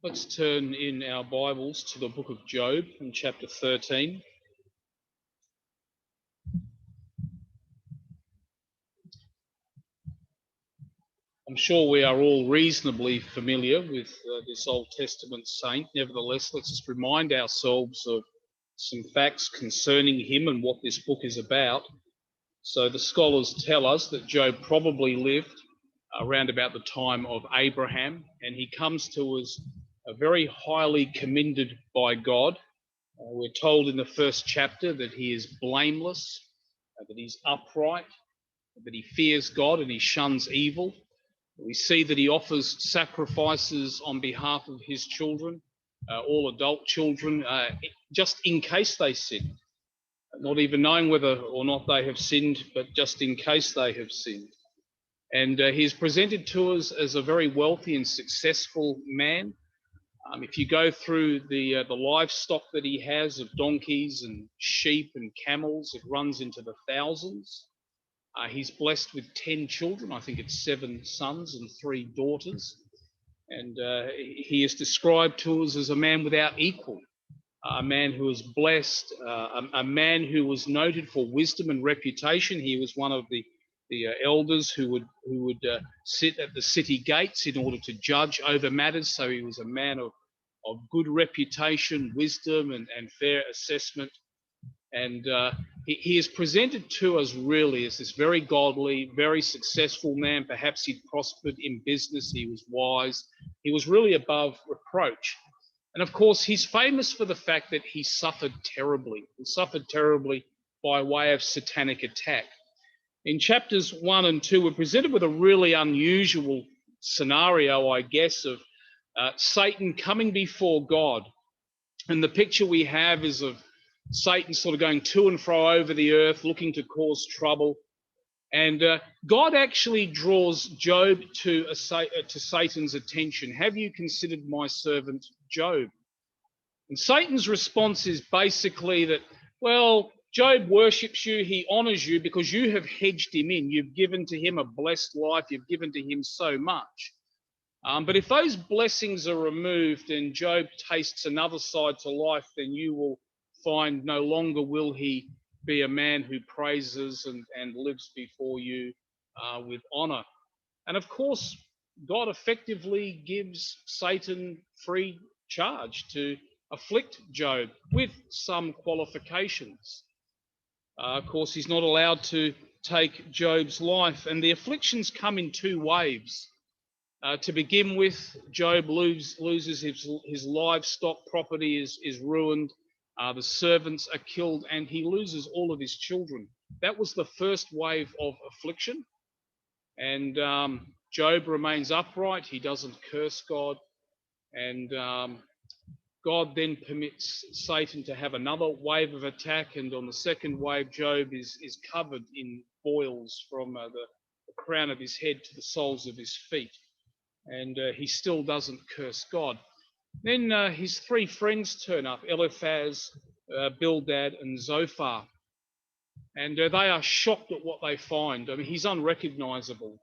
Let's turn in our Bibles to the book of Job in chapter 13. I'm sure we are all reasonably familiar with this Old Testament saint. Nevertheless, let's just remind ourselves of some facts concerning him and what this book is about. So the scholars tell us that Job probably lived around about the time of Abraham, and he comes to us very highly commended by God. We're told in the first chapter that he is blameless, that he's upright, that he fears God and he shuns evil. We see that he offers sacrifices on behalf of his children, all adult children, just in case they sin, not even knowing whether or not they have sinned, but just in case they have sinned. And he's presented to us as a very wealthy and successful man. If you go through the livestock that he has of donkeys and sheep and camels, it runs into the thousands. He's blessed with 10 children. I think it's 7 sons and 3 daughters. And he is described to us as a man without equal, a man who was blessed, a man who was noted for wisdom and reputation. He was one of the elders who would sit at the city gates in order to judge over matters. So he was a man of good reputation, wisdom, and fair assessment. And he is presented to us really as this very godly, very successful man. Perhaps he'd prospered in business. He was wise. He was really above reproach. And of course, he's famous for the fact that he suffered terribly. He suffered terribly by way of satanic attack. In chapters 1 and 2, we're presented with a really unusual scenario, I guess, of Satan coming before God. And the picture we have is of Satan sort of going to and fro over the earth, looking to cause trouble. And God actually draws Job to Satan's attention. Have you considered my servant Job? And Satan's response is basically that, well, Job worships you, he honors you because you have hedged him in. You've given to him a blessed life. You've given to him so much. But if those blessings are removed and Job tastes another side to life, then you will find no longer will he be a man who praises and lives before you with honor. And of course, God effectively gives Satan free charge to afflict Job with some qualifications. Of course, he's not allowed to take Job's life, and the afflictions come in 2 waves. To begin with, Job loses his livestock, property is ruined, the servants are killed, and he loses all of his children. That was the first wave of affliction. And Job remains upright. He doesn't curse God. And God then permits Satan to have another wave of attack. And on the second wave, Job is covered in boils from the crown of his head to the soles of his feet. And he still doesn't curse God. Then his 3 friends turn up, Eliphaz, Bildad, and Zophar. And they are shocked at what they find. I mean, he's unrecognizable.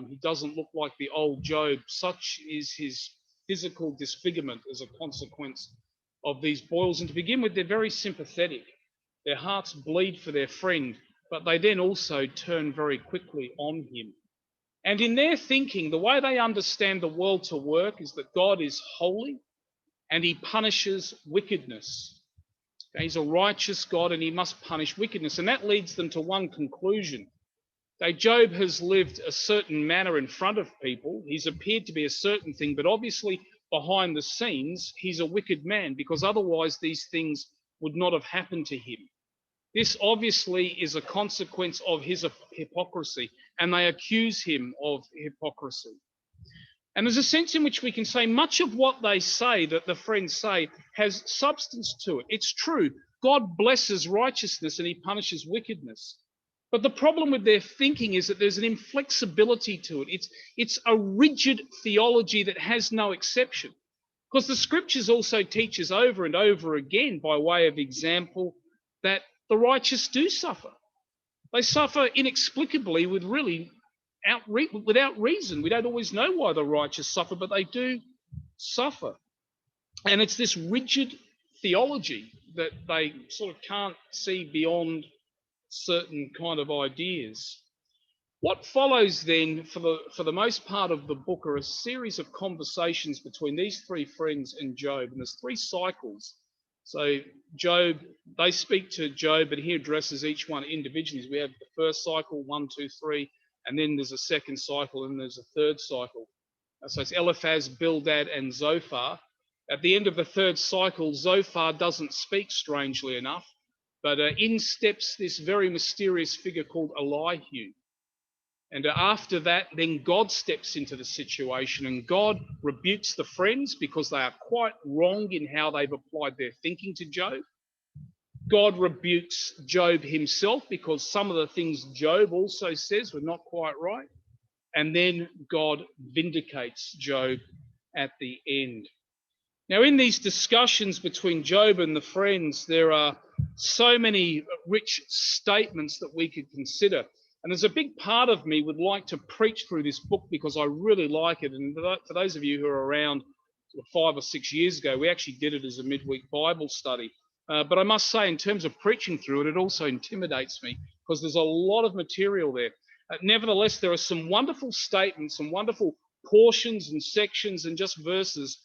He doesn't look like the old Job. Such is his physical disfigurement as a consequence of these boils. And to begin with, they're very sympathetic. Their hearts bleed for their friend, but they then also turn very quickly on him. And in their thinking, the way they understand the world to work is that God is holy and he punishes wickedness. He's a righteous God and he must punish wickedness. And that leads them to one conclusion. Job has lived a certain manner in front of people. He's appeared to be a certain thing, but obviously behind the scenes, he's a wicked man because otherwise these things would not have happened to him. This obviously is a consequence of his hypocrisy, and they accuse him of hypocrisy. And there's a sense in which we can say much of what they say, that the friends say, has substance to it. It's true. God blesses righteousness and he punishes wickedness. But the problem with their thinking is that there's an inflexibility to it. It's a rigid theology that has no exception. Because the scriptures also teach us over and over again, by way of example, that the righteous do suffer. They suffer inexplicably without reason. We don't always know why the righteous suffer, but they do suffer. And it's this rigid theology that they sort of can't see beyond certain kind of ideas. What follows then, for the most part of the book, are a series of conversations between these three friends and Job, and there's three cycles. So Job, they speak to Job, but he addresses each one individually. We have the first cycle, 1, 2, 3, and then there's a second cycle, and there's a third cycle. So it's Eliphaz, Bildad, and Zophar. At the end of the third cycle, Zophar doesn't speak, strangely enough, but in steps this very mysterious figure called Elihu. And after that, then God steps into the situation, and God rebukes the friends because they are quite wrong in how they've applied their thinking to Job. God rebukes Job himself because some of the things Job also says were not quite right. And then God vindicates Job at the end. Now, in these discussions between Job and the friends, there are so many rich statements that we could consider. And there's a big part of me would like to preach through this book because I really like it. And for those of you who are around 5 or 6 years ago, we actually did it as a midweek Bible study. But I must say, in terms of preaching through it, it also intimidates me because there's a lot of material there. Nevertheless, there are some wonderful statements, some wonderful portions and sections and just verses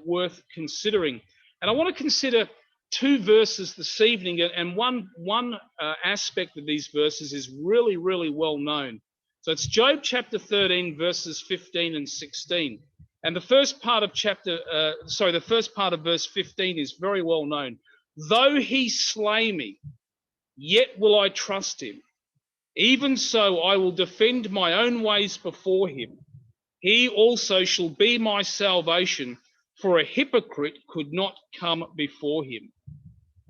worth considering. And I want to consider two verses this evening, and one aspect of these verses is really, really well known. So it's Job chapter 13, verses 15 and 16. And the first part of verse 15 is very well known. Though he slay me, yet will I trust him. Even so, I will defend my own ways before him. He also shall be my salvation, for a hypocrite could not come before him.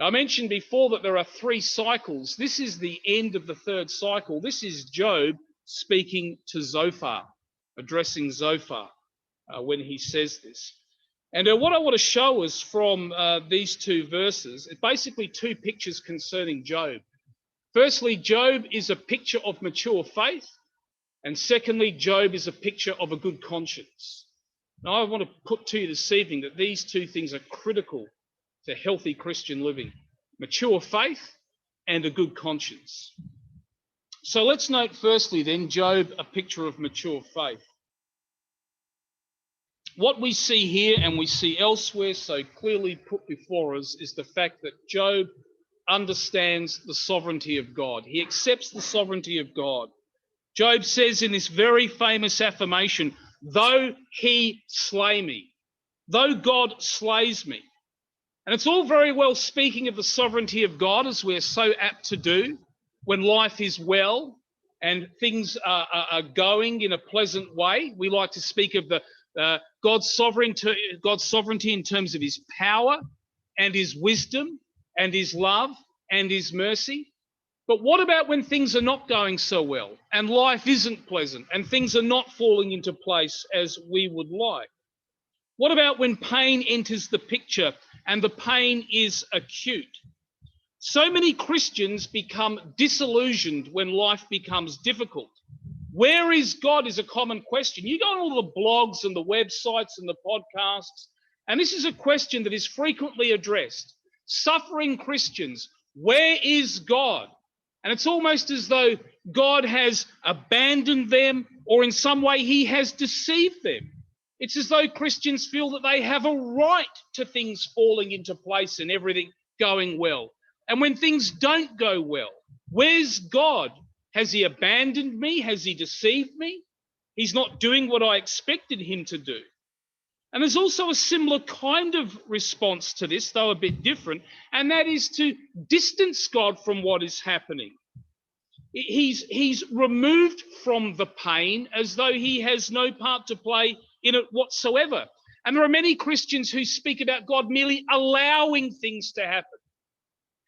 I mentioned before that there are 3 cycles. This is the end of the third cycle. This is Job speaking to Zophar, addressing Zophar when he says this. And what I want to show us from these 2 verses is basically 2 pictures concerning Job. Firstly, Job is a picture of mature faith. And secondly, Job is a picture of a good conscience. Now, I want to put to you this evening that these 2 things are critical to healthy Christian living: mature faith and a good conscience. So let's note firstly then, Job, a picture of mature faith. What we see here and we see elsewhere so clearly put before us is the fact that Job understands the sovereignty of God. He accepts the sovereignty of God. Job says in this very famous affirmation, though he slay me, though God slays me. And it's all very well speaking of the sovereignty of God, as we're so apt to do when life is well and things are going in a pleasant way. We like to speak of the God's sovereignty in terms of his power and his wisdom and his love and his mercy. But what about when things are not going so well and life isn't pleasant and things are not falling into place as we would like? What about when pain enters the picture and the pain is acute? So many Christians become disillusioned when life becomes difficult. Where is God is a common question. You go on all the blogs and the websites and the podcasts, and this is a question that is frequently addressed. Suffering Christians, where is God? And it's almost as though God has abandoned them, or in some way he has deceived them. It's as though Christians feel that they have a right to things falling into place and everything going well. And when things don't go well, where's God? Has he abandoned me? Has he deceived me? He's not doing what I expected him to do. And there's also a similar kind of response to this, though a bit different, and that is to distance God from what is happening. He's removed from the pain as though he has no part to play in it whatsoever. And there are many Christians who speak about God merely allowing things to happen.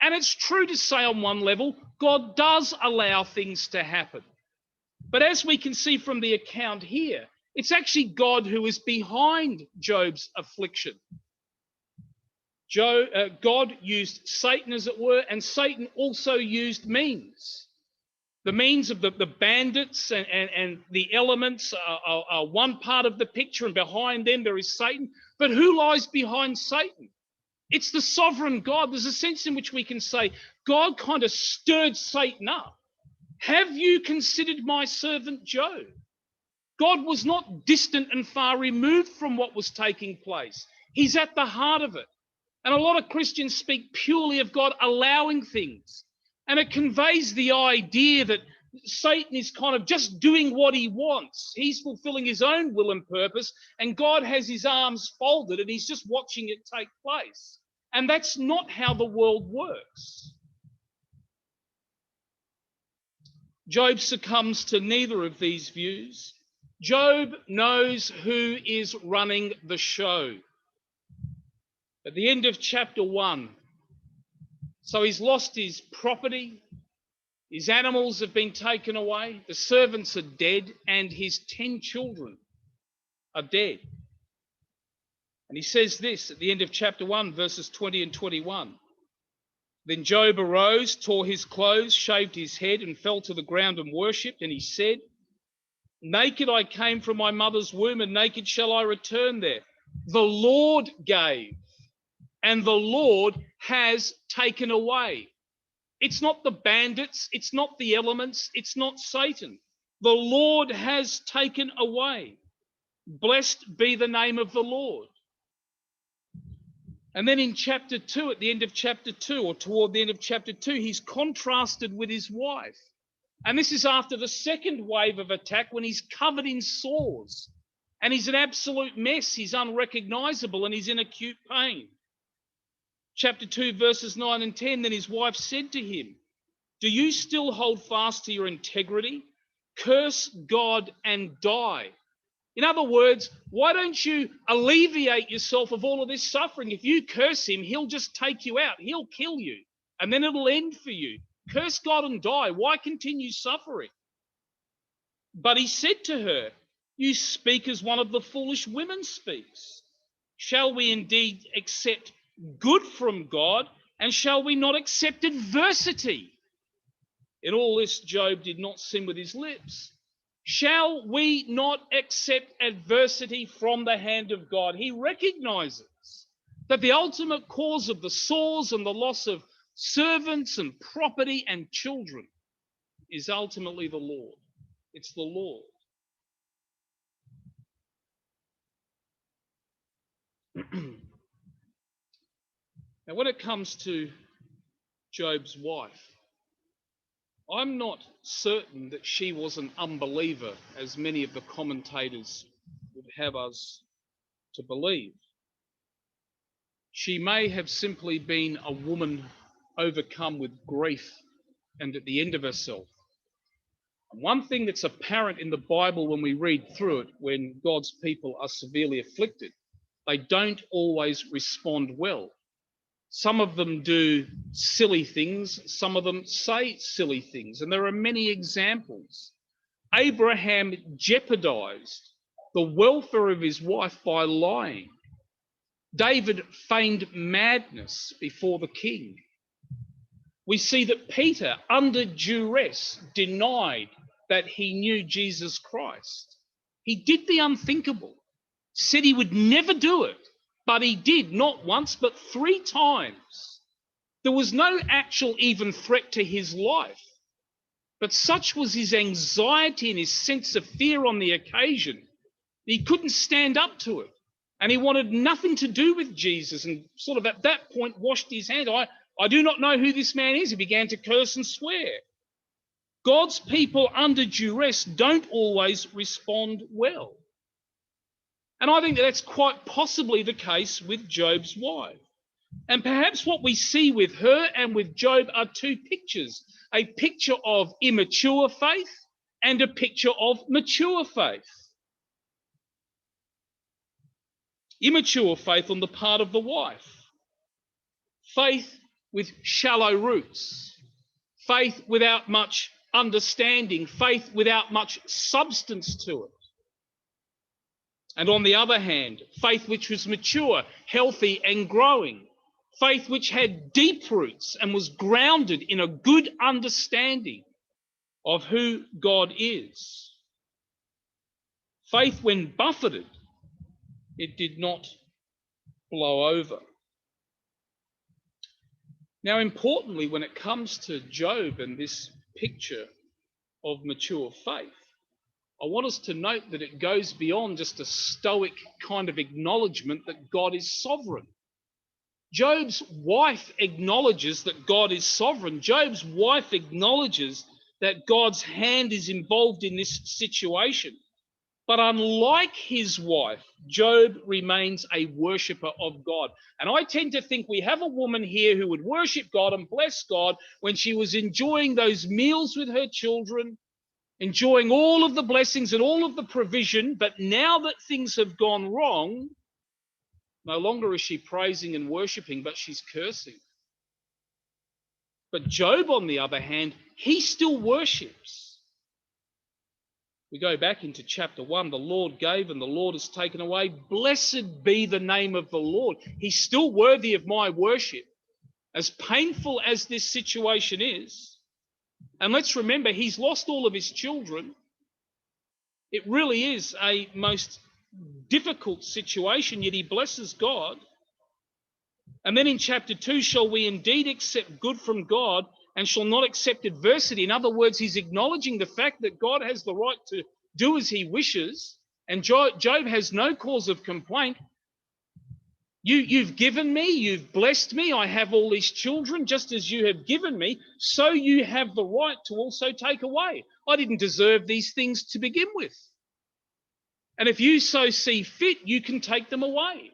And it's true to say on one level, God does allow things to happen. But as we can see from the account here, it's actually God who is behind Job's affliction. God used Satan, as it were, and Satan also used means. The means of the bandits and the elements are one part of the picture, and behind them there is Satan. But who lies behind Satan? It's the sovereign God. There's a sense in which we can say, God kind of stirred Satan up. Have you considered my servant Job? God was not distant and far removed from what was taking place. He's at the heart of it. And a lot of Christians speak purely of God allowing things. And it conveys the idea that Satan is kind of just doing what he wants. He's fulfilling his own will and purpose, and God has his arms folded and he's just watching it take place. And that's not how the world works. Job succumbs to neither of these views. Job knows who is running the show. At the end of chapter 1, so he's lost his property, his animals have been taken away, the servants are dead, and his 10 children are dead. And he says this at the end of chapter 1, verses 20 and 21. Then Job arose, tore his clothes, shaved his head, and fell to the ground and worshipped. And he said, naked I came from my mother's womb, and naked shall I return there. The Lord gave, and the Lord has taken away. It's not the bandits, it's not the elements, it's not Satan. The Lord has taken away. Blessed be the name of the Lord. And then in chapter 2, at the end of chapter 2, or toward the end of chapter 2, he's contrasted with his wife. And this is after the second wave of attack, when he's covered in sores and he's an absolute mess. He's unrecognizable and he's in acute pain. Chapter 2, verses 9 and 10, then his wife said to him, do you still hold fast to your integrity? Curse God and die. In other words, why don't you alleviate yourself of all of this suffering? If you curse him, he'll just take you out. He'll kill you, and then it'll end for you. Curse God and die. Why continue suffering? But he said to her, you speak as one of the foolish women speaks. Shall we indeed accept good from God, and shall we not accept adversity? In all this, Job did not sin with his lips. Shall we not accept adversity from the hand of God? He recognizes that the ultimate cause of the sores and the loss of servants and property and children is ultimately the Lord. It's the Lord. Now, when it comes to Job's wife, I'm not certain that she was an unbeliever, as many of the commentators would have us to believe. She may have simply been a woman overcome with grief and at the end of herself. And one thing that's apparent in the Bible when we read through it, when God's people are severely afflicted, they don't always respond well. Some of them do silly things, some of them say silly things, and there are many examples. Abraham jeopardized the welfare of his wife by lying. David feigned madness before the king. We see that Peter, under duress, denied that he knew Jesus Christ. He did the unthinkable, said he would never do it. But he did, not once, but 3 times. There was no actual even threat to his life. But such was his anxiety and his sense of fear on the occasion, he couldn't stand up to it. And he wanted nothing to do with Jesus, and sort of at that point washed his hands. I do not know who this man is. He began to curse and swear. God's people under duress don't always respond well. And I think that's quite possibly the case with Job's wife. And perhaps what we see with her and with Job are 2 pictures, a picture of immature faith and a picture of mature faith. Immature faith on the part of the wife. Faith with shallow roots. Faith without much understanding. Faith without much substance to it. And on the other hand, faith which was mature, healthy and growing. Faith which had deep roots and was grounded in a good understanding of who God is. Faith, when buffeted, it did not blow over. Now, importantly, when it comes to Job and this picture of mature faith, I want us to note that it goes beyond just a stoic kind of acknowledgement that God is sovereign. Job's wife acknowledges that God is sovereign. Job's wife acknowledges that God's hand is involved in this situation. But unlike his wife, Job remains a worshipper of God. And I tend to think we have a woman here who would worship God and bless God when she was enjoying those meals with her children, enjoying all of the blessings and all of the provision. But now that things have gone wrong, no longer is she praising and worshiping, but she's cursing. But Job, on the other hand, he still worships. We go back into chapter 1, the Lord gave and the Lord has taken away. Blessed be the name of the Lord. He's still worthy of my worship. As painful as this situation is, and let's remember, he's lost all of his children. It really is a most difficult situation, yet he blesses God. And then in chapter 2, shall we indeed accept good from God and shall not accept adversity? In other words, he's acknowledging the fact that God has the right to do as he wishes, and Job has no cause of complaint. You've given me, you've blessed me, I have all these children, just as you have given me, so you have the right to also take away. I didn't deserve these things to begin with. And if you so see fit, you can take them away.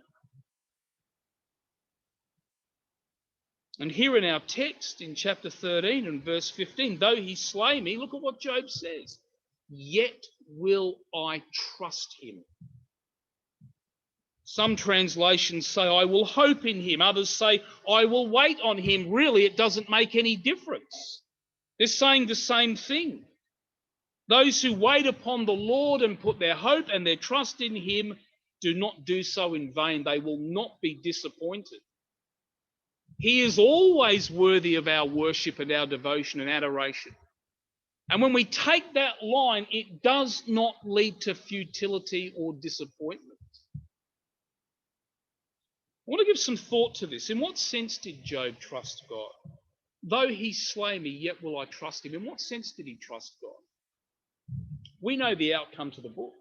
And here in our text in chapter 13 and verse 15, though he slay me, look at what Job says, yet will I trust him. Some translations say, I will hope in him. Others say, I will wait on him. Really, it doesn't make any difference. They're saying the same thing. Those who wait upon the Lord and put their hope and their trust in him do not do so in vain. They will not be disappointed. He is always worthy of our worship and our devotion and adoration. And when we take that line, it does not lead to futility or disappointment. I want to give some thought to this. In what sense did Job trust God? Though he slay me, yet will I trust him. In what sense did he trust God? We know the outcome to the book.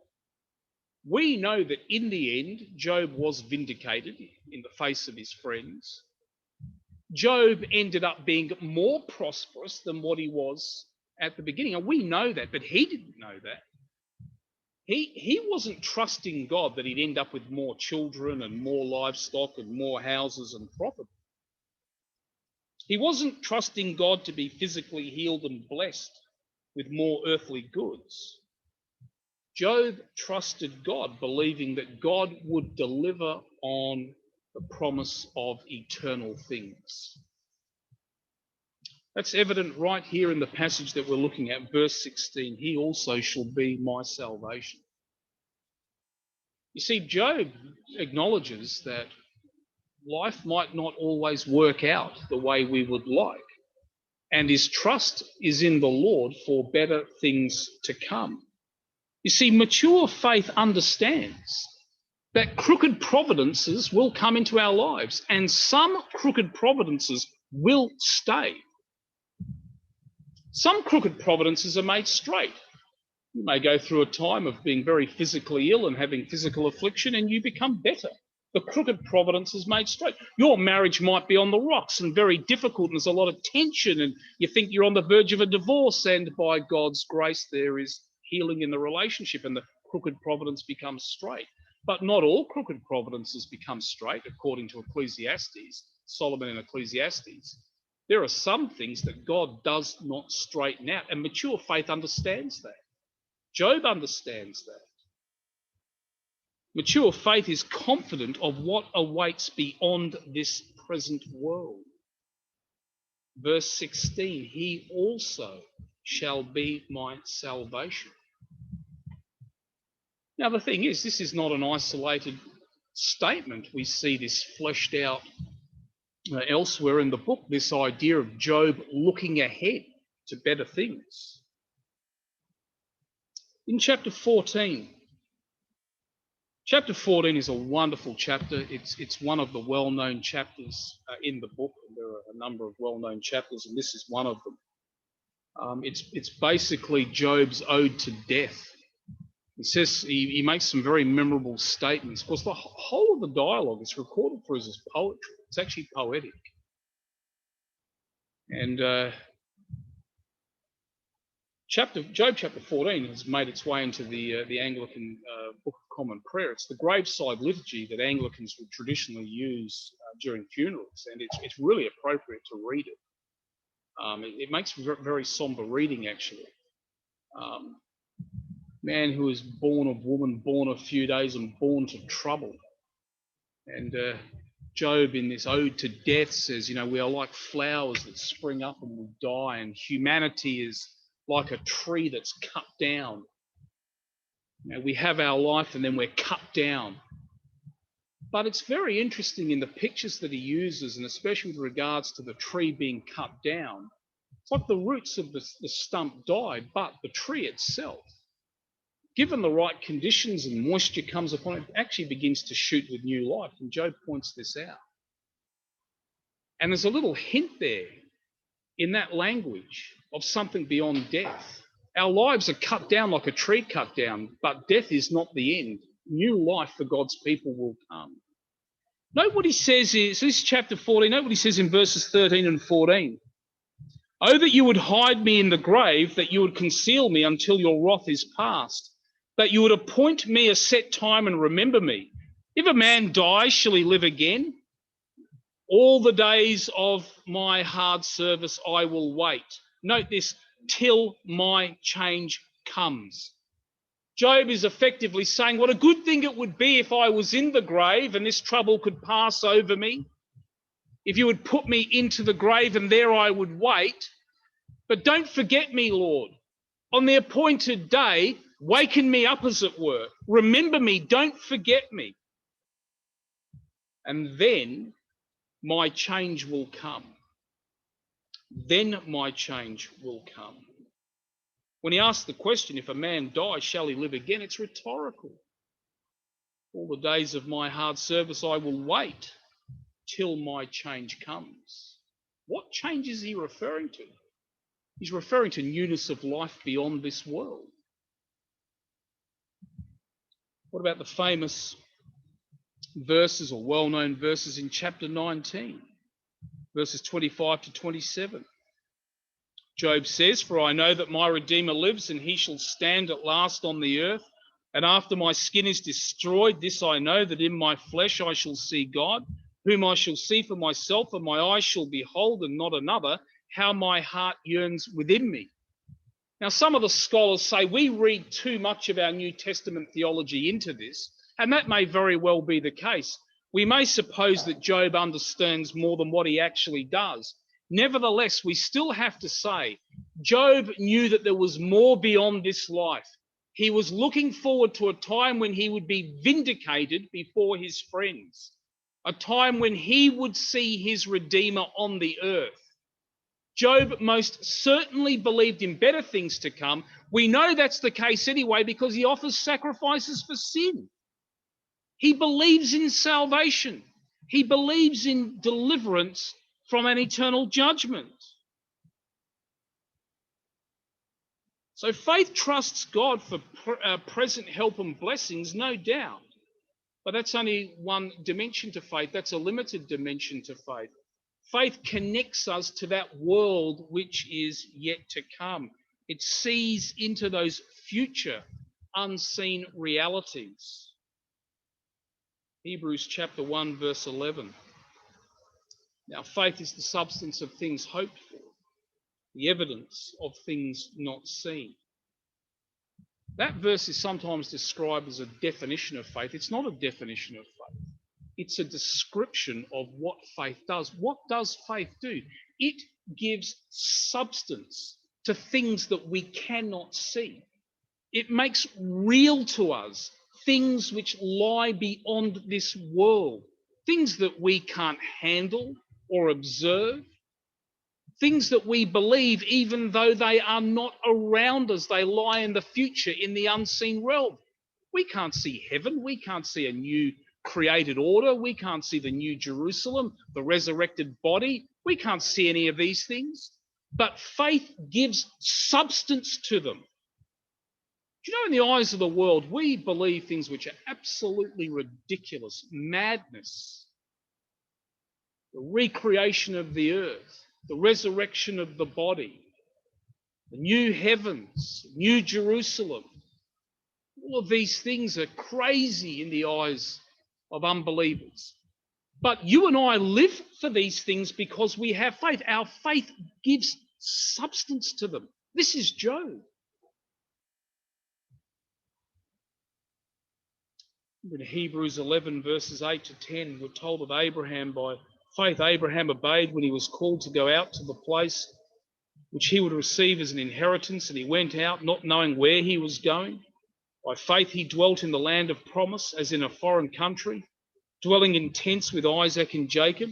We know that in the end, Job was vindicated in the face of his friends. Job ended up being more prosperous than what he was at the beginning. And we know that, but he didn't know that. He wasn't trusting God that he'd end up with more children and more livestock and more houses and property. He wasn't trusting God to be physically healed and blessed with more earthly goods. Job trusted God, believing that God would deliver on the promise of eternal things. That's evident right here in the passage that we're looking at, verse 16. He also shall be my salvation. You see, Job acknowledges that life might not always work out the way we would like, and his trust is in the Lord for better things to come. You see, mature faith understands that crooked providences will come into our lives, and some crooked providences will stay. Some crooked providences are made straight. You may go through a time of being very physically ill and having physical affliction, and you become better. The crooked providence is made straight. Your marriage might be on the rocks and very difficult, and there's a lot of tension, and you think you're on the verge of a divorce, and by God's grace there is healing in the relationship, and the crooked providence becomes straight. But not all crooked providences become straight, according to Ecclesiastes, Solomon in Ecclesiastes. There are some things that God does not straighten out, and mature faith understands that. Job understands that. Mature faith is confident of what awaits beyond this present world. Verse 16, he also shall be my salvation. Now, the thing is, this is not an isolated statement. We see this fleshed out elsewhere in the book, this idea of Job looking ahead to better things. In chapter 14. Chapter 14 is a wonderful chapter. It's one of the well-known chapters in the book. There are a number of well-known chapters, and this is one of them. It's basically Job's ode to death. He says he makes some very memorable statements. Of course, the whole of the dialogue is recorded for us as poetry. It's actually poetic. And Job chapter 14 has made its way into the Anglican Book of Common Prayer. It's the graveside liturgy that Anglicans would traditionally use during funerals, and it's really appropriate to read it. It makes very somber reading, actually. Man who is born of woman, born a few days, and born to trouble. And Job, in this ode to death, says, we are like flowers that spring up and will die, and humanity is like a tree that's cut down. We have our life and then we're cut down. But it's very interesting in the pictures that he uses, and especially with regards to the tree being cut down. It's like the roots of the stump died, but the tree itself, given the right conditions and moisture comes upon it, actually begins to shoot with new life. And Job points this out. And there's a little hint there in that language of something beyond death. Our lives are cut down like a tree cut down, but death is not the end. New life for God's people will come. Note what he says is, this is chapter 14, note what he says in verses 13 and 14. Oh, that you would hide me in the grave, that you would conceal me until your wrath is past, that you would appoint me a set time and remember me. If a man dies, shall he live again? All the days of my hard service I will wait. Note this, till my change comes. Job is effectively saying, what a good thing it would be if I was in the grave and this trouble could pass over me. If you would put me into the grave and there I would wait. But don't forget me, Lord. On the appointed day, waken me up, as it were. Remember me, don't forget me. And then my change will come. Then my change will come. When he asks the question, if a man dies, shall he live again? It's rhetorical. All the days of my hard service I will wait till my change comes. What change is he referring to? He's referring to newness of life beyond this world. What about the famous verses or well-known verses in chapter 19, verses 25 to 27? Job says, for I know that my Redeemer lives, and he shall stand at last on the earth. And after my skin is destroyed, this I know, that in my flesh I shall see God, whom I shall see for myself, and my eyes shall behold and not another, how my heart yearns within me. Now, some of the scholars say we read too much of our New Testament theology into this, and that may very well be the case. We may suppose that Job understands more than what he actually does. Nevertheless, we still have to say, Job knew that there was more beyond this life. He was looking forward to a time when he would be vindicated before his friends, a time when he would see his Redeemer on the earth. Job most certainly believed in better things to come. We know that's the case anyway because he offers sacrifices for sin. He believes in salvation. He believes in deliverance from an eternal judgment. So faith trusts God for present help and blessings, no doubt. But that's only one dimension to faith. That's a limited dimension to faith. Faith connects us to that world which is yet to come. It sees into those future unseen realities. Hebrews chapter 1, verse 11. Now, faith is the substance of things hoped for, the evidence of things not seen. That verse is sometimes described as a definition of faith. It's not a definition of faith. It's a description of what faith does. What does faith do? It gives substance to things that we cannot see. It makes real to us things which lie beyond this world, things that we can't handle or observe. Things that we believe even though they are not around us. They lie in the future, in the unseen realm. We can't see heaven. We can't see a new created order. We can't see the new Jerusalem, the resurrected body. We can't see any of these things. But faith gives substance to them. Do you know, in the eyes of the world, we believe things which are absolutely ridiculous, madness. The recreation of the earth, the resurrection of the body, the new heavens, new Jerusalem. All of these things are crazy in the eyes of unbelievers. But you and I live for these things because we have faith. Our faith gives substance to them. This is Job. In Hebrews 11, verses 8 to 10, we're told of Abraham, by faith Abraham obeyed when he was called to go out to the place which he would receive as an inheritance, and he went out not knowing where he was going. By faith he dwelt in the land of promise as in a foreign country, dwelling in tents with Isaac and Jacob,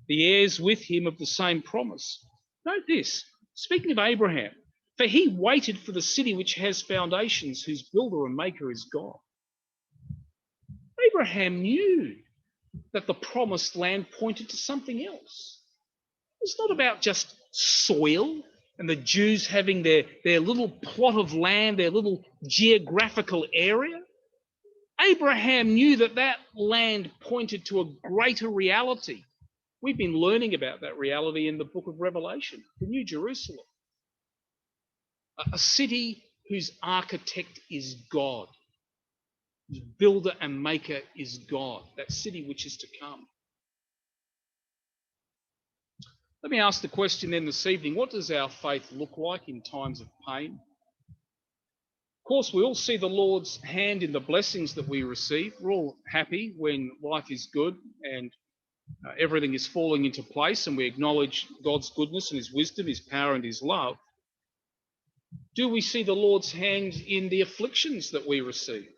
the heirs with him of the same promise. Note this, speaking of Abraham, for he waited for the city which has foundations, whose builder and maker is God. Abraham knew that the promised land pointed to something else. It's not about just soil and the Jews having their little plot of land, their little geographical area. Abraham knew that that land pointed to a greater reality. We've been learning about that reality in the book of Revelation, the New Jerusalem. A city whose architect is God, whose builder and maker is God, that city which is to come. Let me ask the question then this evening, what does our faith look like in times of pain? Of course, we all see the Lord's hand in the blessings that we receive. We're all happy when life is good and everything is falling into place, and we acknowledge God's goodness and his wisdom, his power and his love. Do we see the Lord's hand in the afflictions that we receive?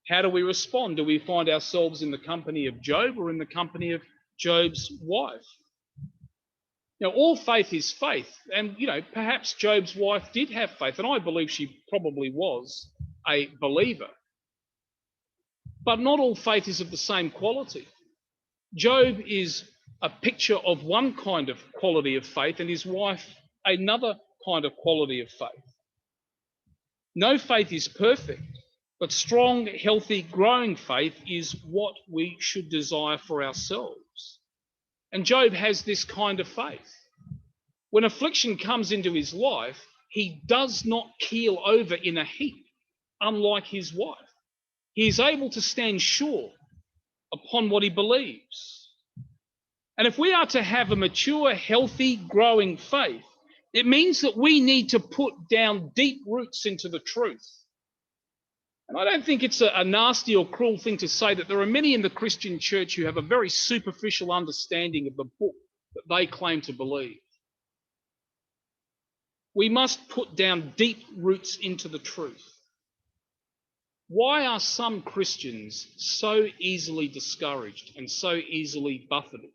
How do we respond? Do we find ourselves in the company of Job or in the company of Job's wife? Now, all faith is faith. And, perhaps Job's wife did have faith, and I believe she probably was a believer. But not all faith is of the same quality. Job is a picture of one kind of quality of faith, and his wife another kind of quality of faith. No faith is perfect, but strong, healthy, growing faith is what we should desire for ourselves. And Job has this kind of faith. When affliction comes into his life, he does not keel over in a heap, unlike his wife. He is able to stand sure upon what he believes. And if we are to have a mature, healthy, growing faith, it means that we need to put down deep roots into the truth. And I don't think it's a nasty or cruel thing to say that there are many in the Christian church who have a very superficial understanding of the book that they claim to believe. We must put down deep roots into the truth. Why are some Christians so easily discouraged and so easily buffeted?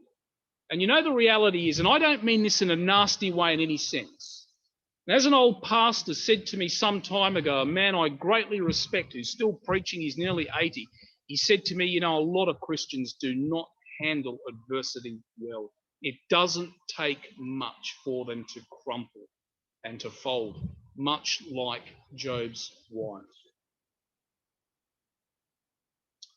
And the reality is, and I don't mean this in a nasty way in any sense. As an old pastor said to me some time ago, a man I greatly respect who's still preaching, he's nearly 80, he said to me, a lot of Christians do not handle adversity well. It doesn't take much for them to crumple and to fold, much like Job's wife.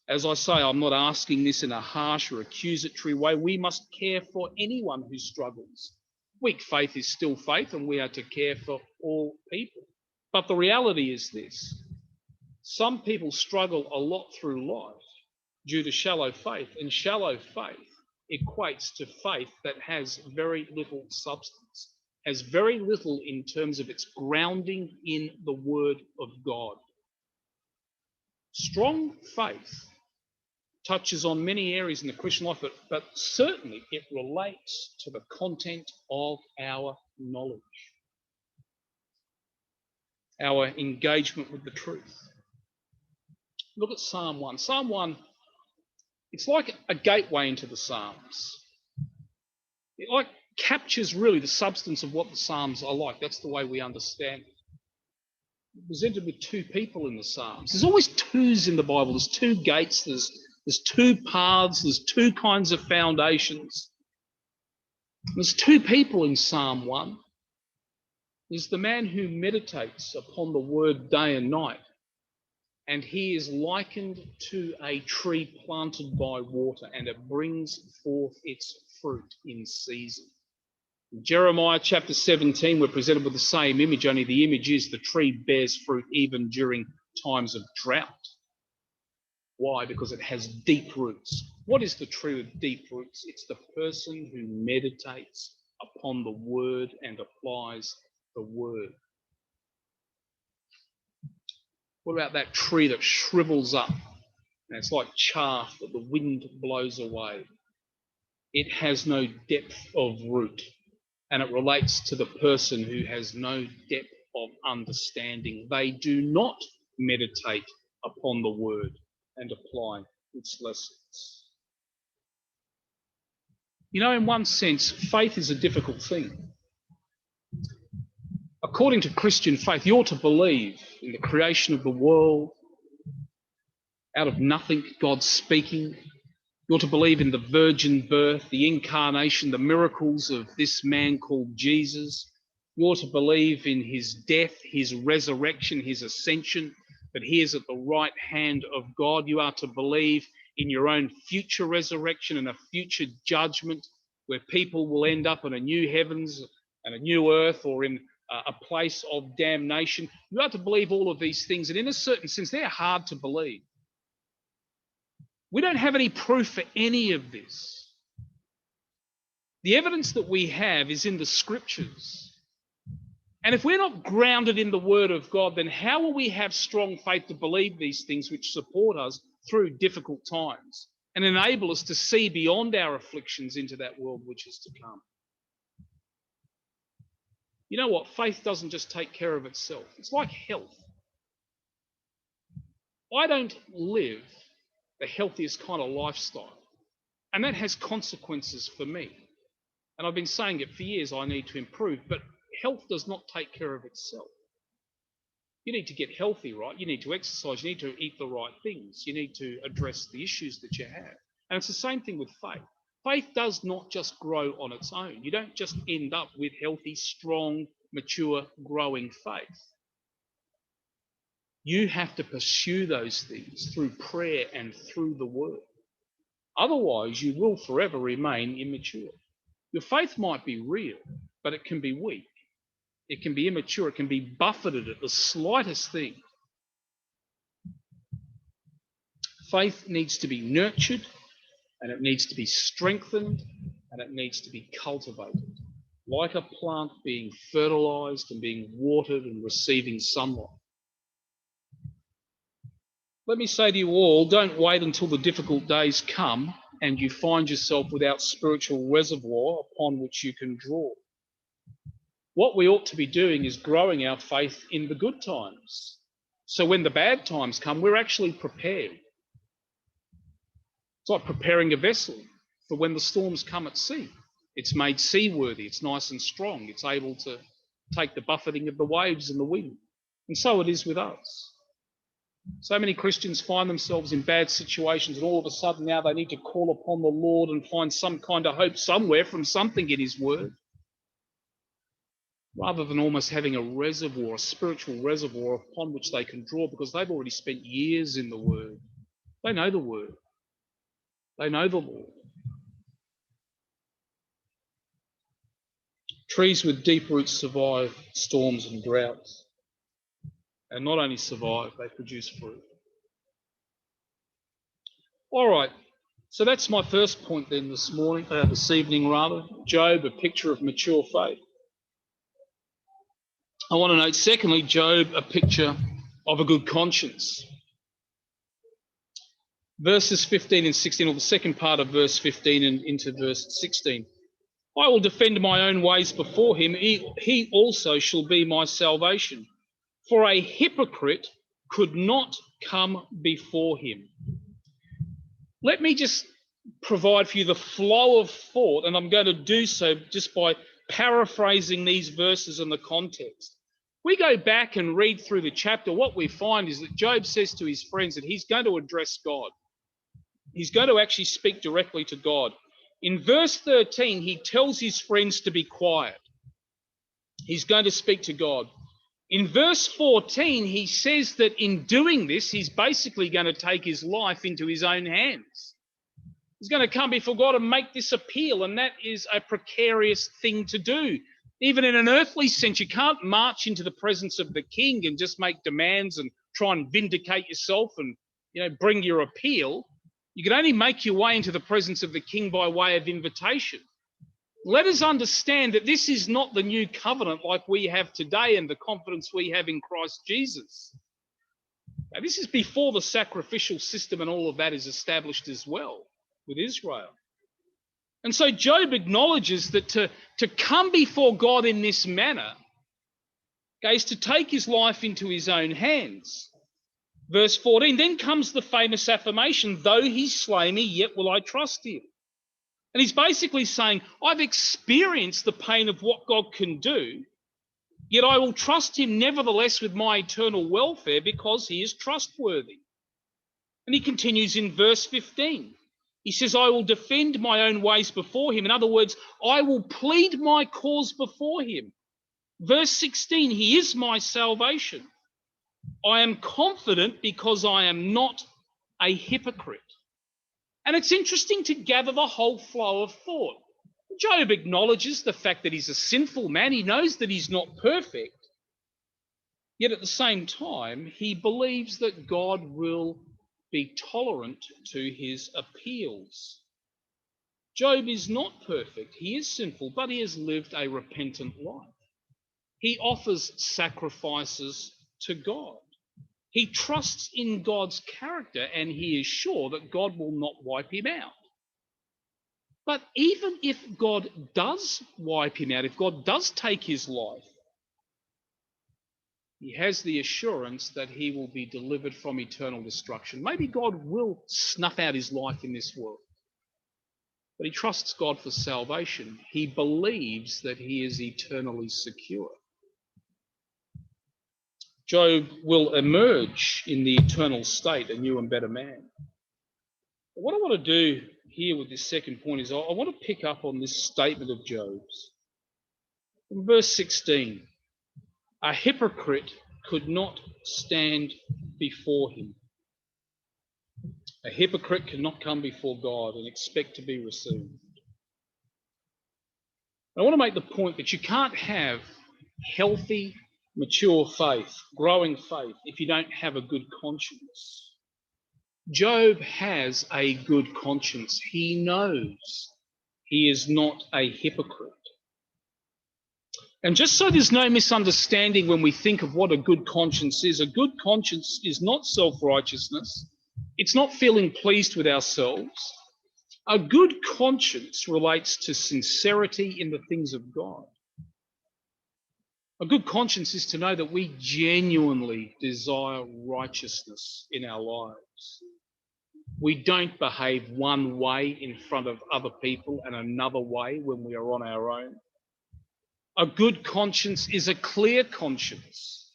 As I say, I'm not asking this in a harsh or accusatory way. We must care for anyone who struggles. Weak faith is still faith, and we are to care for all people. But the reality is this. Some people struggle a lot through life due to shallow faith, and shallow faith equates to faith that has very little substance, has very little in terms of its grounding in the Word of God. Strong faith touches on many areas in the Christian life, but certainly it relates to the content of our knowledge, our engagement with the truth. Look at Psalm 1. Psalm 1, it's like a gateway into the Psalms. Like captures really the substance of what the Psalms are like. That's the way we understand it. Presented with two people in the Psalms. There's always twos in the Bible. There's two gates, there's two paths, there's two kinds of foundations. There's two people in Psalm 1. There's the man who meditates upon the word day and night, and he is likened to a tree planted by water, and it brings forth its fruit in season. In Jeremiah chapter 17, we're presented with the same image, only the image is the tree bears fruit even during times of drought. Why? Because it has deep roots. What is the tree with deep roots? It's the person who meditates upon the word and applies the word. What about that tree that shrivels up? And it's like chaff that the wind blows away. It has no depth of root, and it relates to the person who has no depth of understanding. They do not meditate upon the word and apply its lessons. You know, in one sense, faith is a difficult thing. According to Christian faith, you ought to believe in the creation of the world. Out of nothing, God speaking. You ought to believe in the virgin birth, the incarnation, the miracles of this man called Jesus. You ought to believe in his death, his resurrection, his ascension, that he is at the right hand of God. You are to believe in your own future resurrection and a future judgment where people will end up in a new heavens and a new earth, or in a place of damnation. You are to believe all of these things, and in a certain sense, they're hard to believe. We don't have any proof for any of this. The evidence that we have is in the scriptures. And if we're not grounded in the word of God, then how will we have strong faith to believe these things which support us through difficult times and enable us to see beyond our afflictions into that world which is to come? You know what? Faith doesn't just take care of itself. It's like health. I don't live the healthiest kind of lifestyle, and that has consequences for me. And I've been saying it for years, I need to improve, but health does not take care of itself. You need to get healthy, right? You need to exercise, you need to eat the right things, you need to address the issues that you have. And it's the same thing with faith. Faith does not just grow on its own. You don't just end up with healthy, strong, mature, growing faith. You have to pursue those things through prayer and through the word. Otherwise, you will forever remain immature. Your faith might be real, but it can be weak. It can be immature. It can be buffeted at the slightest thing. Faith needs to be nurtured, and it needs to be strengthened, and it needs to be cultivated, like a plant being fertilized and being watered and receiving sunlight. Let me say to you all, don't wait until the difficult days come and you find yourself without spiritual reservoir upon which you can draw. What we ought to be doing is growing our faith in the good times. So when the bad times come, we're actually prepared. It's like preparing a vessel for when the storms come at sea. It's made seaworthy, it's nice and strong, it's able to take the buffeting of the waves and the wind. And so it is with us. So many Christians find themselves in bad situations, and all of a sudden now they need to call upon the Lord and find some kind of hope somewhere from something in his word, rather than almost having a reservoir, a spiritual reservoir upon which they can draw, because they've already spent years in the word. They know the word. They know the Lord. Trees with deep roots survive storms and droughts. And not only survive, they produce fruit. All right, so that's my first point then this evening, Job, a picture of mature faith. I want to note, secondly, Job, a picture of a good conscience. Verses 15 and 16, or the second part of verse 15 and into verse 16. I will defend my own ways before him. He also shall be my salvation. For a hypocrite could not come before him. Let me just provide for you the flow of thought, and I'm going to do so just by paraphrasing these verses in the context. We go back and read through the chapter, what we find is that Job says to his friends that he's going to address God. He's going to actually speak directly to God. In verse 13, he tells his friends to be quiet. He's going to speak to God. In verse 14, he says that in doing this, he's basically going to take his life into his own hands. He's going to come before God and make this appeal, and that is a precarious thing to do. Even in an earthly sense, you can't march into the presence of the king and just make demands and try and vindicate yourself and, bring your appeal. You can only make your way into the presence of the king by way of invitation. Let us understand that this is not the new covenant like we have today and the confidence we have in Christ Jesus. Now, this is before the sacrificial system and all of that is established as well with Israel. And so Job acknowledges that to come before God in this manner is to take his life into his own hands. Verse 14, then comes the famous affirmation, though he slay me, yet will I trust him. And he's basically saying, I've experienced the pain of what God can do, yet I will trust him nevertheless with my eternal welfare because he is trustworthy. And he continues in verse 15. He says, I will defend my own ways before him. In other words, I will plead my cause before him. Verse 16, he is my salvation. I am confident because I am not a hypocrite. And it's interesting to gather the whole flow of thought. Job acknowledges the fact that he's a sinful man. He knows that he's not perfect. Yet at the same time, he believes that God will be tolerant to his appeals. Job is not perfect. He is sinful, but he has lived a repentant life. He offers sacrifices to God. He trusts in God's character and he is sure that God will not wipe him out. But even if God does wipe him out, if God does take his life, he has the assurance that he will be delivered from eternal destruction. Maybe God will snuff out his life in this world, but he trusts God for salvation. He believes that he is eternally secure. Job will emerge in the eternal state, a new and better man. But what I want to do here with this second point is I want to pick up on this statement of Job's. In verse 16, a hypocrite could not stand before him. A hypocrite cannot come before God and expect to be received. I want to make the point that you can't have healthy, mature faith, growing faith, if you don't have a good conscience. Job has a good conscience. He knows he is not a hypocrite. And just so there's no misunderstanding when we think of what a good conscience is, a good conscience is not self-righteousness. It's not feeling pleased with ourselves. A good conscience relates to sincerity in the things of God. A good conscience is to know that we genuinely desire righteousness in our lives. We don't behave one way in front of other people and another way when we are on our own. A good conscience is a clear conscience.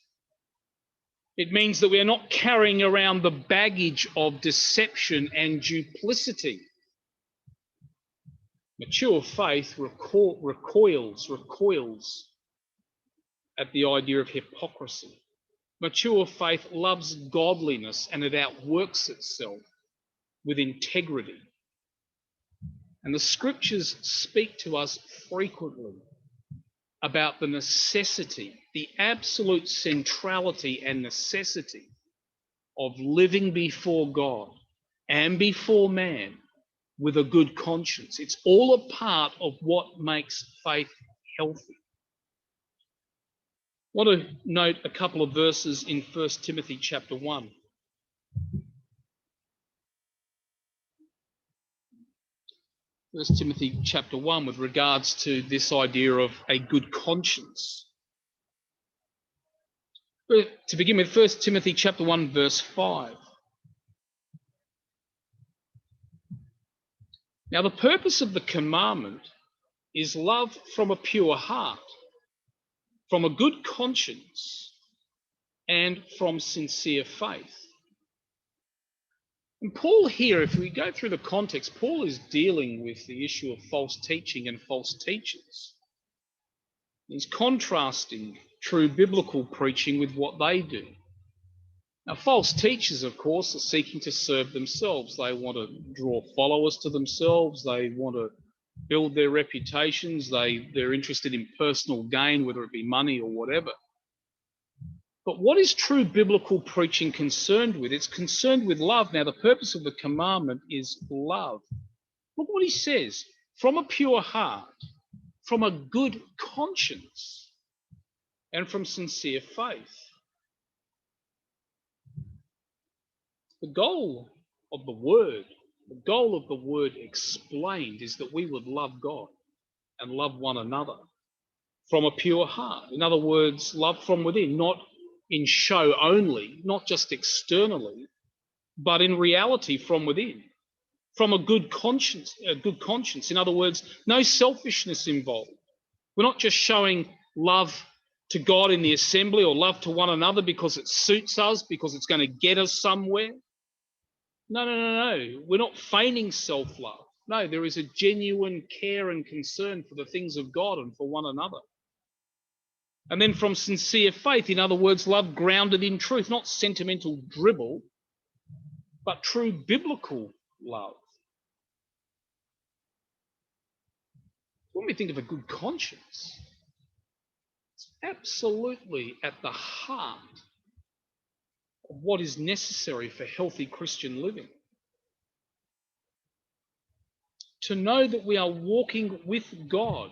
It means that we are not carrying around the baggage of deception and duplicity. Mature faith recoils at the idea of hypocrisy. Mature faith loves godliness and it outworks itself with integrity. And the scriptures speak to us frequently about the necessity, the absolute centrality and necessity of living before God and before man with a good conscience. It's all a part of what makes faith healthy. I want to note a couple of verses in 1 Timothy chapter 1. 1 Timothy chapter 1 with regards to this idea of a good conscience. To begin with, 1 Timothy chapter 1 verse 5. Now, the purpose of the commandment is love from a pure heart, from a good conscience, and from sincere faith. And Paul here, if we go through the context, Paul is dealing with the issue of false teaching and false teachers. He's contrasting true biblical preaching with what they do. Now, false teachers, of course, are seeking to serve themselves. They want to draw followers to themselves. They want to build their reputations. They're interested in personal gain, whether it be money or whatever. But what is true biblical preaching concerned with? It's concerned with love. Now, the purpose of the commandment is love. Look what he says: from a pure heart, from a good conscience, and from sincere faith. The goal of the word explained is that we would love God and love one another from a pure heart. In other words, love from within, not in show only, not just externally, but in reality from within, from a good conscience. In other words, no selfishness involved. We're not just showing love to God in the assembly or love to one another because it suits us, because it's going to get us somewhere. No. We're not feigning self-love. No, there is a genuine care and concern for the things of God and for one another. And then from sincere faith, in other words, love grounded in truth, not sentimental dribble, but true biblical love. When we think of a good conscience, it's absolutely at the heart of what is necessary for healthy Christian living. To know that we are walking with God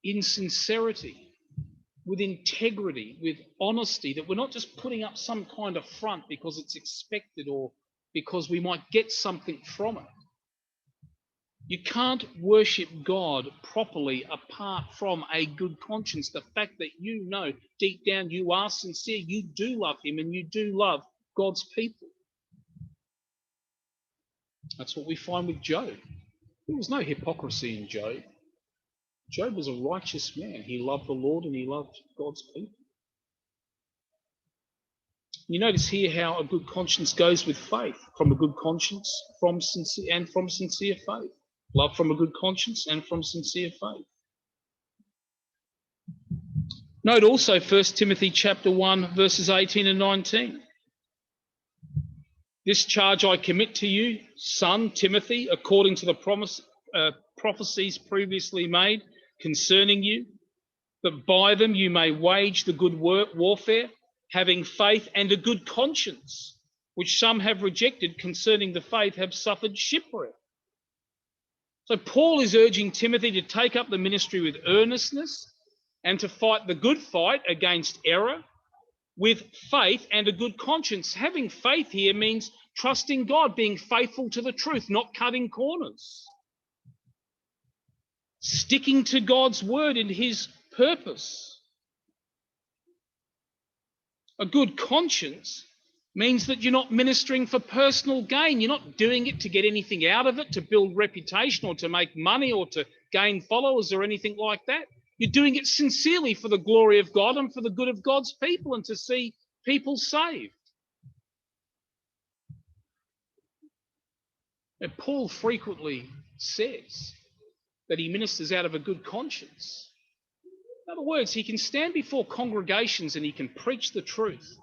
in sincerity, with integrity, with honesty, that we're not just putting up some kind of front because it's expected or because we might get something from it. You can't worship God properly apart from a good conscience. The fact that you know deep down you are sincere, you do love him and you do love God's people. That's what we find with Job. There was no hypocrisy in Job. Job was a righteous man. He loved the Lord and he loved God's people. You notice here how a good conscience goes with faith, from a good conscience, from sincere faith. Love from a good conscience and from sincere faith. Note also 1 Timothy chapter 1, verses 18 and 19. This charge I commit to you, son Timothy, according to the prophecies previously made concerning you, that by them you may wage the good warfare, having faith and a good conscience, which some have rejected concerning the faith, have suffered shipwreck. So Paul is urging Timothy to take up the ministry with earnestness and to fight the good fight against error with faith and a good conscience. Having faith here means trusting God, being faithful to the truth, not cutting corners. Sticking to God's word and his purpose. A good conscience means that you're not ministering for personal gain. You're not doing it to get anything out of it, to build reputation or to make money or to gain followers or anything like that. You're doing it sincerely for the glory of God and for the good of God's people and to see people saved. And Paul frequently says that he ministers out of a good conscience. In other words, he can stand before congregations and he can preach the truth.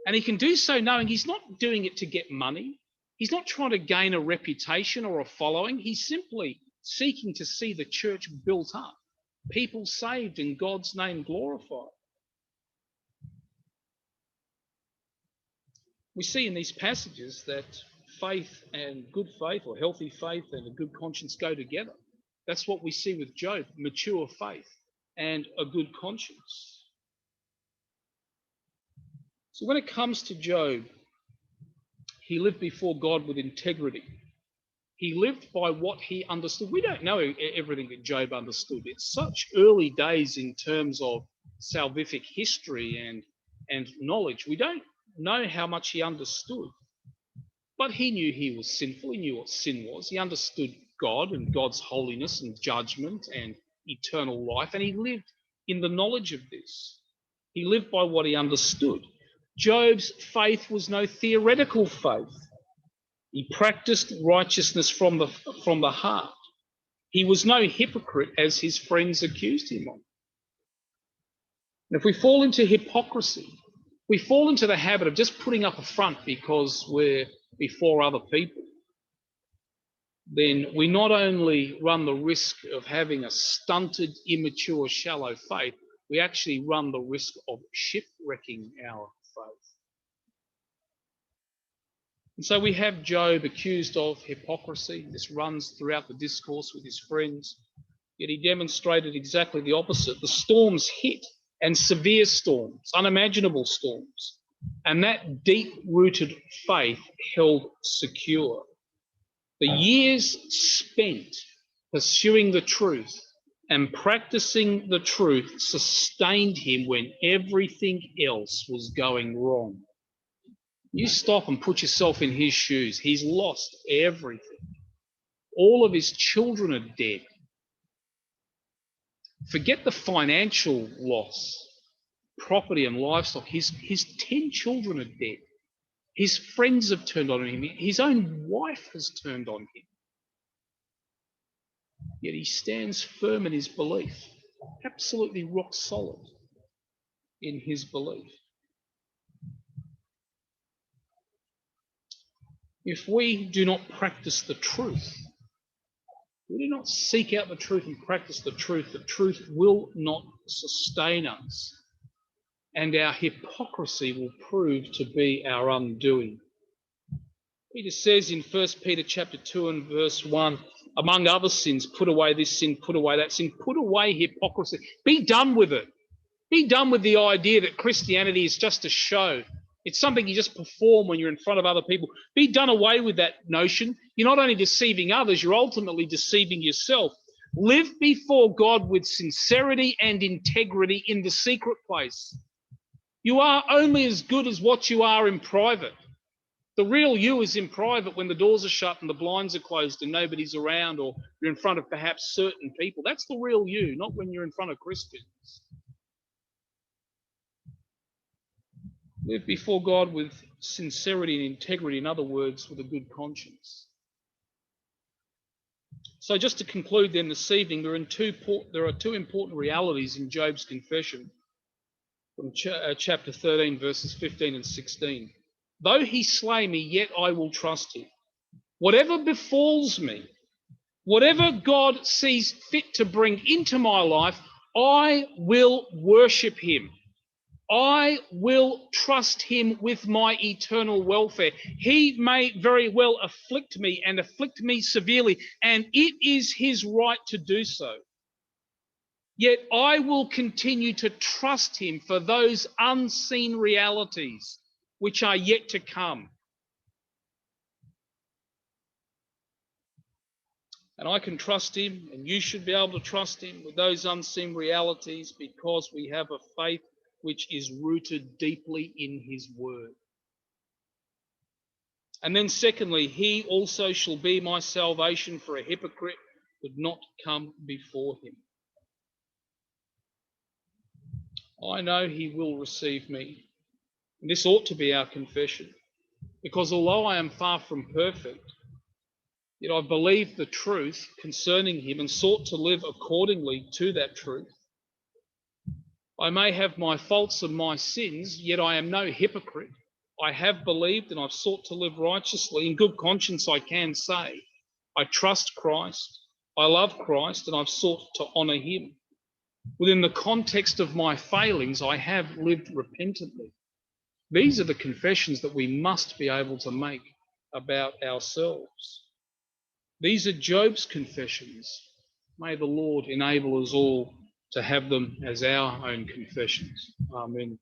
And he can do so knowing he's not doing it to get money. He's not trying to gain a reputation or a following. He's simply seeking to see the church built up, people saved and God's name glorified. We see in these passages that faith and good faith, or healthy faith and a good conscience, go together. That's what we see with Job, mature faith and a good conscience. So when it comes to Job, he lived before God with integrity. He lived by what he understood. We don't know everything that Job understood. It's such early days in terms of salvific history and knowledge. We don't know how much he understood. But he knew he was sinful. He knew what sin was. He understood God and God's holiness and judgment and eternal life, and he lived in the knowledge of this. He lived by what he understood. Job's faith was no theoretical faith. He practiced righteousness from the heart. He was no hypocrite, as his friends accused him of. And if we fall into hypocrisy, we fall into the habit of just putting up a front because we're before other people, then we not only run the risk of having a stunted, immature, shallow faith, we actually run the risk of shipwrecking our faith. And so we have Job accused of hypocrisy. This runs throughout the discourse with his friends. Yet he demonstrated exactly the opposite. The storms hit, and severe storms, unimaginable storms. And that deep-rooted faith held secure. The years spent pursuing the truth and practicing the truth sustained him when everything else was going wrong. You stop and put yourself in his shoes. He's lost everything. All of his children are dead. Forget the financial loss, property and livestock. His 10 children are dead. His friends have turned on him. His own wife has turned on him. Yet he stands firm in his belief, absolutely rock solid in his belief. If we do not practice the truth, we do not seek out the truth and practice the truth will not sustain us, and our hypocrisy will prove to be our undoing. Peter says in 1 Peter chapter 2 and verse 1, among other sins, put away this sin, put away that sin, put away hypocrisy. Be done with it. Be done with the idea that Christianity is just a show. It's something you just perform when you're in front of other people. Be done away with that notion. You're not only deceiving others, you're ultimately deceiving yourself. Live before God with sincerity and integrity in the secret place. You are only as good as what you are in private. The real you is in private when the doors are shut and the blinds are closed and nobody's around, or you're in front of perhaps certain people. That's the real you, not when you're in front of Christians. Live before God with sincerity and integrity, in other words, with a good conscience. So just to conclude then this evening, there are two important realities in Job's confession from chapter 13, verses 15 and 16. Though he slay me, yet I will trust him. Whatever befalls me, whatever God sees fit to bring into my life, I will worship him. I will trust him with my eternal welfare. He may very well afflict me and afflict me severely, and it is his right to do so. Yet I will continue to trust him for those unseen realities which are yet to come. And I can trust him, and you should be able to trust him with those unseen realities because we have a faith which is rooted deeply in his word. And then secondly, he also shall be my salvation, for a hypocrite would not come before him. I know he will receive me. And this ought to be our confession, because although I am far from perfect, yet I believe the truth concerning him and sought to live accordingly to that truth. I may have my faults and my sins, yet I am no hypocrite. I have believed and I've sought to live righteously. In good conscience, I can say, I trust Christ, I love Christ, and I've sought to honour him. Within the context of my failings, I have lived repentantly. These are the confessions that we must be able to make about ourselves. These are Job's confessions. May the Lord enable us all to have them as our own confessions. Amen.